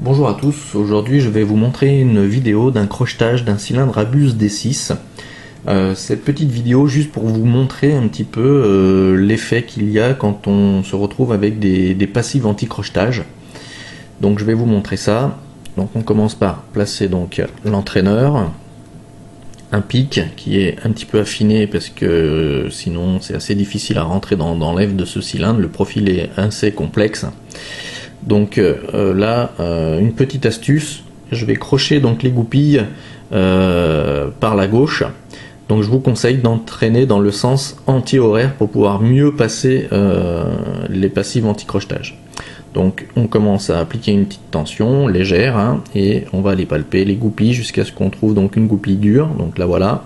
Bonjour à tous, aujourd'hui je vais vous montrer une vidéo d'un crochetage d'un cylindre Abus D6. Cette petite vidéo juste pour vous montrer un petit peu l'effet qu'il y a quand on se retrouve avec des passives anti-crochetage. Donc je vais vous montrer ça. Donc on commence par placer donc l'entraîneur, un pic qui est un petit peu affiné parce que sinon c'est assez difficile à rentrer dans l'ève de ce cylindre, le profil est assez complexe. Donc là, une petite astuce, je vais crocher donc les goupilles par la gauche. Donc je vous conseille d'entraîner dans le sens anti-horaire pour pouvoir mieux passer les passives anti-crochetage. Donc on commence à appliquer une petite tension légère hein, et on va aller palper les goupilles jusqu'à ce qu'on trouve donc une goupille dure. Donc là voilà.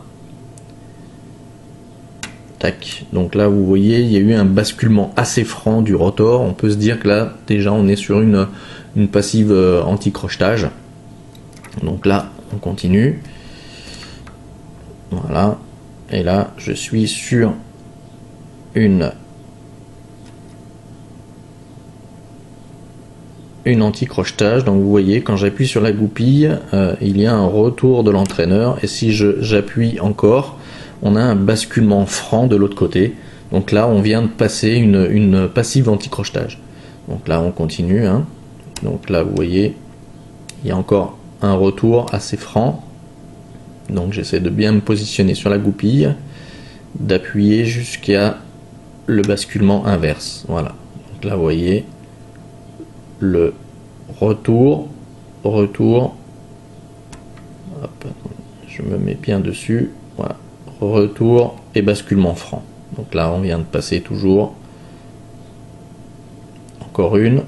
Tac. Donc là vous voyez il y a eu un basculement assez franc du rotor. On peut se dire que là déjà on est sur une passive anti-crochetage. Donc là on continue. Voilà. Et là je suis sur une anti-crochetage. Donc vous voyez quand j'appuie sur la goupille il y a un retour de l'entraîneur et si j'appuie encore on a un basculement franc de l'autre côté. Donc là on vient de passer une passive anti-crochetage. Donc là on continue hein. Donc là vous voyez il y a encore un retour assez franc. Donc j'essaie de bien me positionner sur la goupille, d'appuyer jusqu'à le basculement inverse. Voilà. Donc là vous voyez le retour. Hop, je me mets bien dessus. Voilà. Retour et basculement franc. Donc là on vient de passer toujours encore une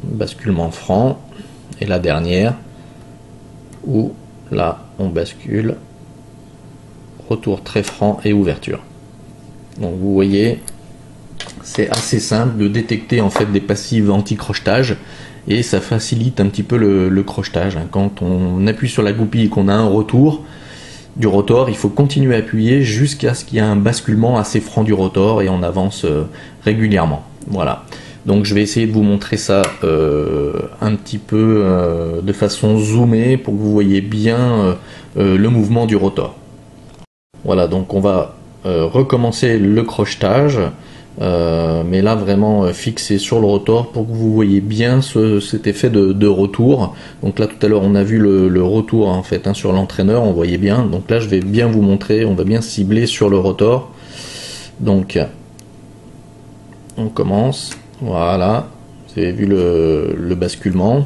basculement franc et la dernière où là on bascule, retour très franc et ouverture. Donc vous voyez c'est assez simple de détecter en fait des passives anti-crochetage et ça facilite un petit peu le crochetage. Quand on appuie sur la goupille et qu'on a un retour du rotor, il faut continuer à appuyer jusqu'à ce qu'il y ait un basculement assez franc du rotor et on avance régulièrement. Voilà. Donc je vais essayer de vous montrer ça un petit peu de façon zoomée pour que vous voyez bien le mouvement du rotor. Voilà, donc on va recommencer le crochetage. Mais là vraiment fixé sur le rotor pour que vous voyez bien cet effet de retour. Donc là tout à l'heure on a vu le retour en fait hein, sur l'entraîneur, on voyait bien. Donc là je vais bien vous montrer, on va bien cibler sur le rotor. Donc on commence, voilà, vous avez vu le basculement,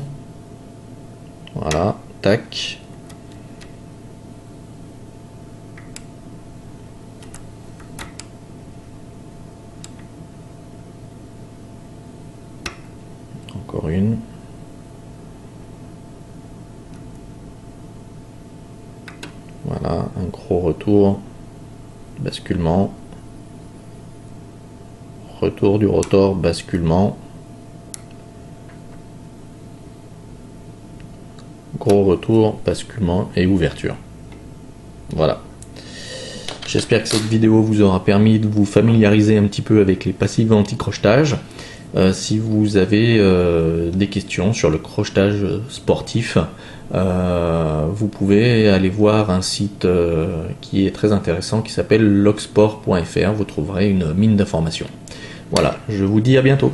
voilà, tac. Encore une. Voilà, un gros retour, basculement, retour du rotor, basculement, gros retour, basculement et ouverture. Voilà. J'espère que cette vidéo vous aura permis de vous familiariser un petit peu avec les passives anti-crochetage. Si vous avez des questions sur le crochetage sportif, vous pouvez aller voir un site qui est très intéressant qui s'appelle logsport.fr. Vous trouverez une mine d'informations. Voilà, je vous dis à bientôt.